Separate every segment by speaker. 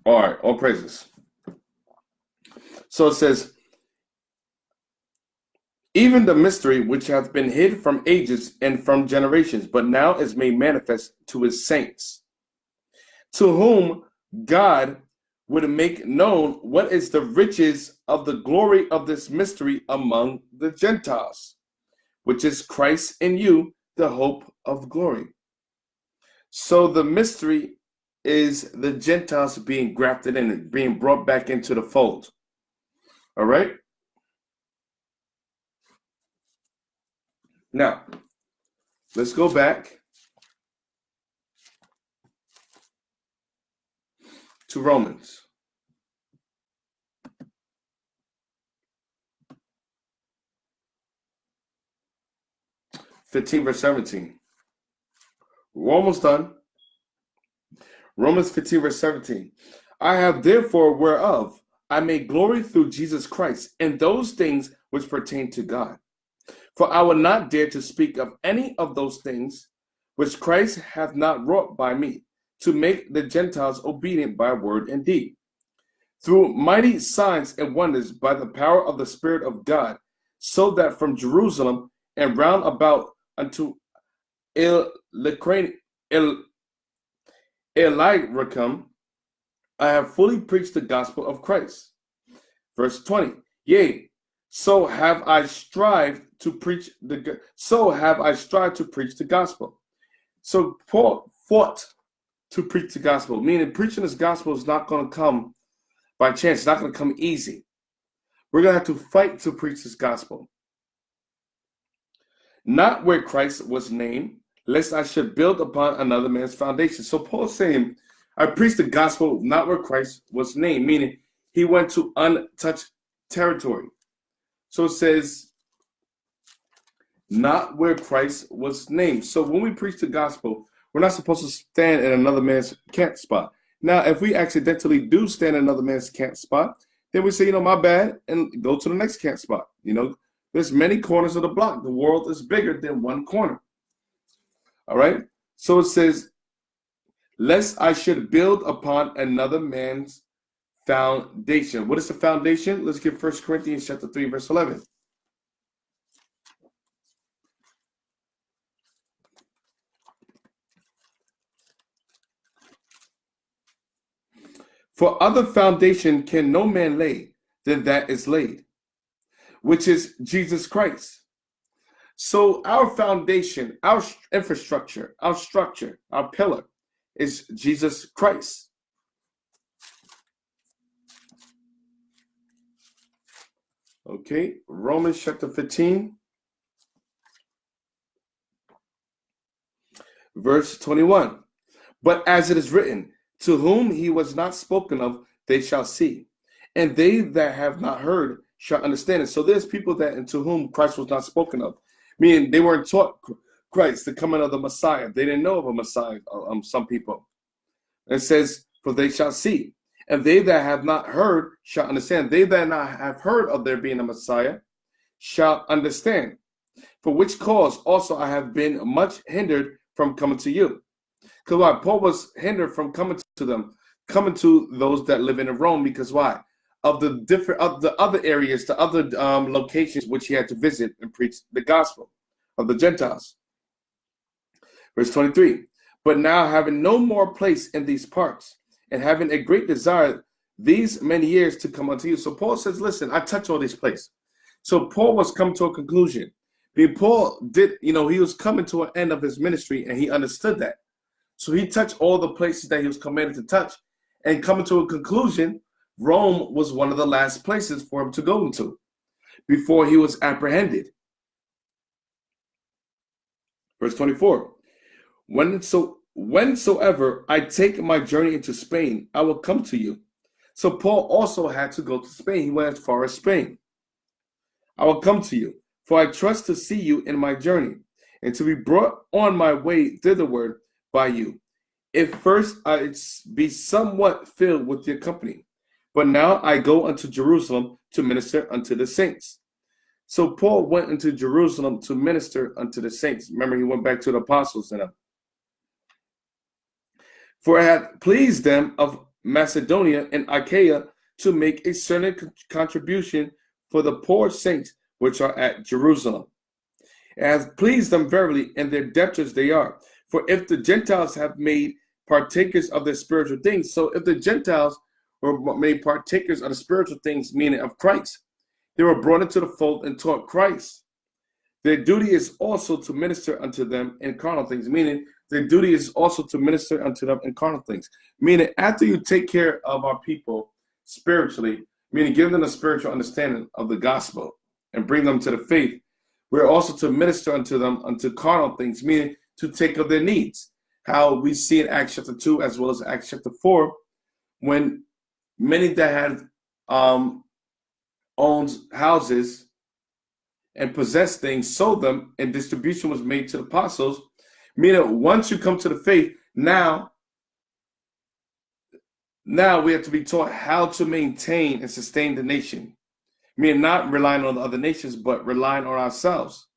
Speaker 1: All right, all praises. So it says, even the mystery which hath been hid from ages and from generations, but now is made manifest to his saints, to whom God would make known what is the riches of the glory of this mystery among the Gentiles, which is Christ in you, the hope of glory. So the mystery is the Gentiles being grafted in and being brought back into the fold. All right? Now, let's go back to Romans. '15, verse 17. We're almost done. Romans 15, verse 17. I have therefore whereof I may glory through Jesus Christ in those things which pertain to God. For I will not dare to speak of any of those things which Christ hath not wrought by me, to make the Gentiles obedient by word and deed, through mighty signs and wonders by the power of the Spirit of God, so that from Jerusalem and round about unto Illyricum I have fully preached the gospel of Christ. Verse 20. Yea, so have I strived to preach the gospel. So Paul fought to preach the gospel, meaning preaching this gospel is not going to come by chance. It's not going to come easy. We're going to have to fight to preach this gospel. Not where Christ was named, lest I should build upon another man's foundation. So Paul's saying, I preach the gospel not where Christ was named, meaning he went to untouched territory. So it says, not where Christ was named. So when we preach the gospel, we're not supposed to stand in another man's camp spot. Now, if we accidentally do stand in another man's camp spot, then we say, my bad, and go to the next camp spot. There's many corners of the block. The world is bigger than one corner. All right? So it says, lest I should build upon another man's foundation. What is the foundation? Let's get 1 Corinthians chapter 3, verse 11. For other foundation can no man lay than that is laid, which is Jesus Christ. So our foundation, our infrastructure, our structure, our pillar is Jesus Christ. Okay, Romans chapter 15, verse 21. But as it is written, to whom he was not spoken of, they shall see. And they that have not heard shall understand it. So there's people that to whom Christ was not spoken of. Meaning they weren't taught Christ, the coming of the Messiah. They didn't know of a Messiah, some people. It says, for they shall see. And they that have not heard shall understand. They that not have heard of there being a Messiah shall understand. For which cause also I have been much hindered from coming to you. Because why? Paul was hindered from coming to them, coming to those that live in Rome, because why? Of the other areas, the other locations which he had to visit and preach the gospel of the Gentiles. Verse 23. But now having no more place in these parts, and having a great desire these many years to come unto you. So Paul says, listen, I touch all these places. So Paul was coming to a conclusion. Paul did, he was coming to an end of his ministry, and he understood that. So he touched all the places that he was commanded to touch, and coming to a conclusion, Rome was one of the last places for him to go into before he was apprehended. Verse 24. Whensoever I take my journey into Spain, I will come to you. So Paul also had to go to Spain. He went as far as Spain. I will come to you, for I trust to see you in my journey, and to be brought on my way thitherward by you, if first I be somewhat filled with your company. But now I go unto Jerusalem to minister unto the saints. So Paul went into Jerusalem to minister unto the saints. Remember, he went back to the apostles and them. For it hath pleased them of Macedonia and Achaia to make a certain contribution for the poor saints which are at Jerusalem. It has pleased them verily, and their debtors they are. For if the Gentiles have made partakers of the spiritual things, so if the Gentiles were made partakers of the spiritual things, meaning of Christ, they were brought into the fold and taught Christ. Their duty is also to minister unto them in carnal things, meaning their duty is also to minister unto them in carnal things. Meaning, after you take care of our people spiritually, meaning give them a spiritual understanding of the gospel and bring them to the faith, we're also to minister unto them unto carnal things, meaning to take of their needs. How we see in Acts chapter 2 as well as Acts chapter 4, when many that had owned houses and possessed things sold them, and distribution was made to the apostles. Meaning, once you come to the faith, now we have to be taught how to maintain and sustain the nation. Meaning, not relying on the other nations, but relying on ourselves.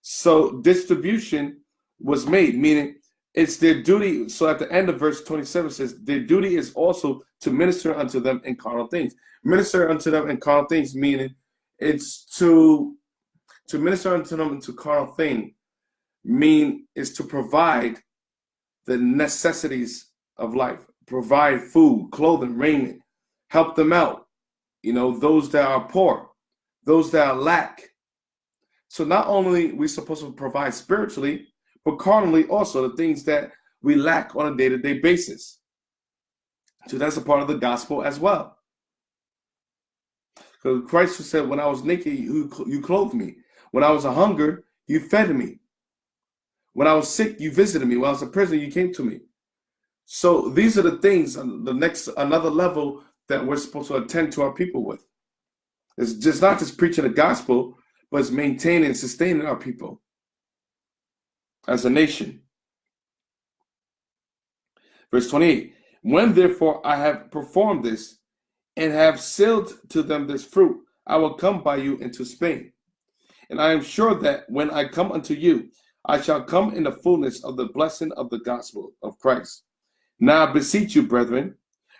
Speaker 1: So distribution was made, meaning it's their duty. So at the end of verse 27 says, their duty is also to minister unto them in carnal things. Minister unto them in carnal things, meaning it's to minister unto them into carnal thing, is to provide the necessities of life, provide food, clothing, raiment, help them out. Those that are poor, those that are lack. So not only are we supposed to provide spiritually, but carnally also the things that we lack on a day-to-day basis. So that's a part of the gospel as well. Because Christ said, when I was naked, you clothed me. When I was a hunger, you fed me. When I was sick, you visited me. When I was in prison, you came to me. So these are the things, another level that we're supposed to attend to our people with. It's just not just preaching the gospel, but it's maintaining and sustaining our people as a nation. Verse 28, when therefore I have performed this and have sealed to them this fruit, I will come by you into Spain. And I am sure that when I come unto you, I shall come in the fullness of the blessing of the gospel of Christ. Now I beseech you, brethren,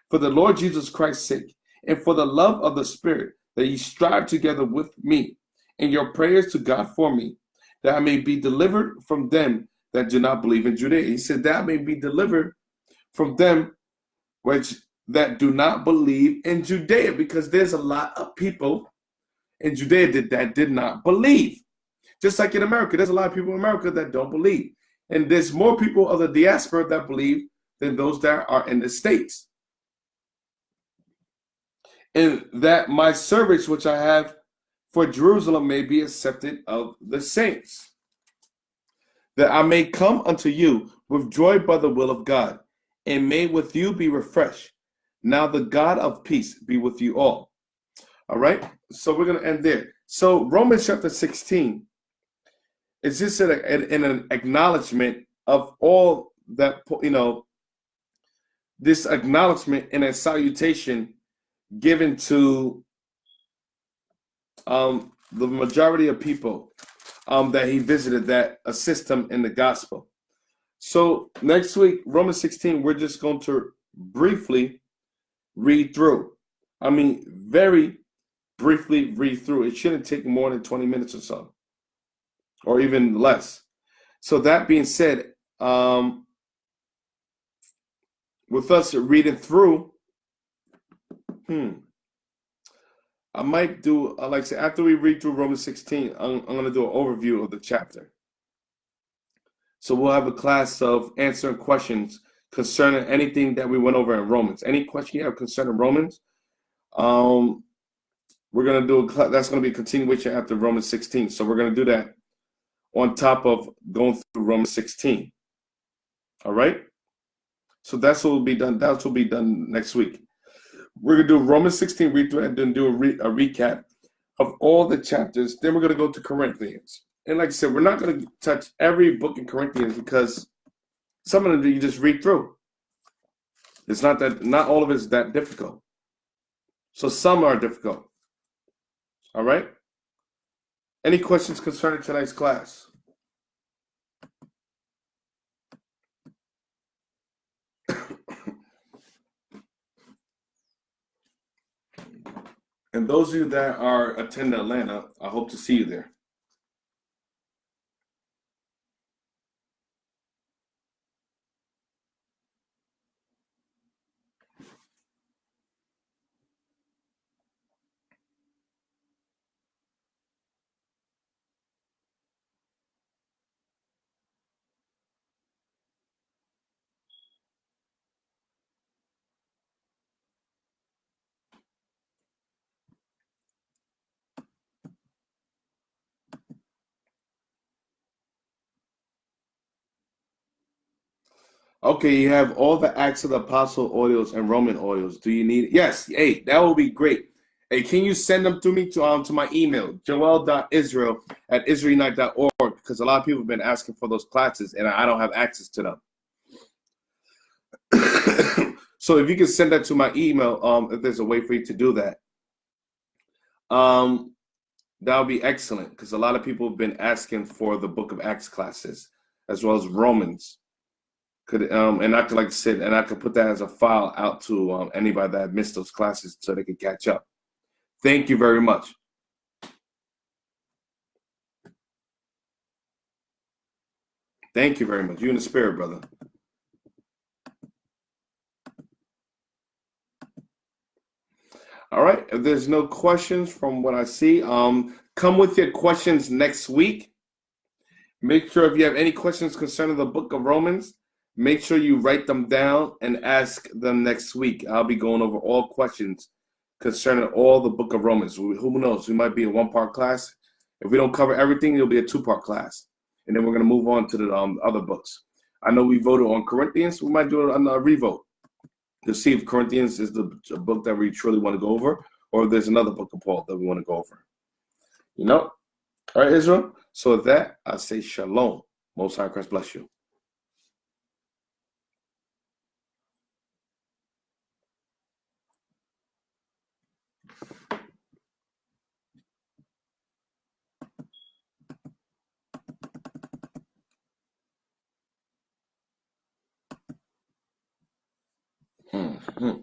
Speaker 1: for the Lord Jesus Christ's sake, and for the love of the Spirit, that ye strive together with me in your prayers to God for me, that I may be delivered from them that do not believe in Judea. He said that I may be delivered from them that do not believe in Judea, because there's a lot of people in Judea that did not believe. Just like in America, there's a lot of people in America that don't believe. And there's more people of the diaspora that believe than those that are in the States. And that my service which I have for Jerusalem may be accepted of the saints, that I may come unto you with joy by the will of God, and may with you be refreshed. Now the God of peace be with you all. All right, so we're going to end there. So Romans chapter 16 is just an acknowledgement of all that, this acknowledgement and a salutation given to the majority of people that he visited that assist him in the gospel. So next week, Romans 16, we're just going to briefly read through. Very briefly read through. It shouldn't take more than 20 minutes or so, or even less. So that being said, with us reading through, I might do, like I said, after we read through Romans 16, I'm going to do an overview of the chapter. So we'll have a class of answering questions concerning anything that we went over in Romans. Any question you have concerning Romans, we're going to do that's going to be a continuation after Romans 16. So we're going to do that on top of going through Romans 16. All right? So that's what will be done. That's what will be done next week. We're going to do Romans 16, read through, and then do a recap of all the chapters. Then we're going to go to Corinthians. And like I said, we're not going to touch every book in Corinthians because some of them you just read through. It's not all of it is that difficult. So some are difficult. All right? Any questions concerning tonight's class? And those of you that are attending Atlanta, I hope to see you there. Okay, you have all the Acts of the Apostle oils and Roman oils. Do you need? Yes. Hey, that will be great. Hey, can you send them to me to my email, joel.israel@israelunite.org, because a lot of people have been asking for those classes and I don't have access to them. So if you can send that to my email, if there's a way for you to do that, that would be excellent, because a lot of people have been asking for the Book of Acts classes as well as Romans. And I could, like I said, and I could put that as a file out to anybody that missed those classes so they could catch up. Thank you very much. Thank you very much. You in the spirit, brother. All right. If there's no questions from what I see, come with your questions next week. Make sure if you have any questions concerning the book of Romans, make sure you write them down and ask them next week. I'll be going over all questions concerning all the book of Romans. Who knows? We might be a one-part class. If we don't cover everything, it'll be a two-part class. And then we're going to move on to the other books. I know we voted on Corinthians. We might do a revote to see if Corinthians is the book that we truly want to go over, or if there's another book of Paul that we want to go over. You know? All right, Israel? So with that, I say shalom. Most High Christ bless you. Hmm.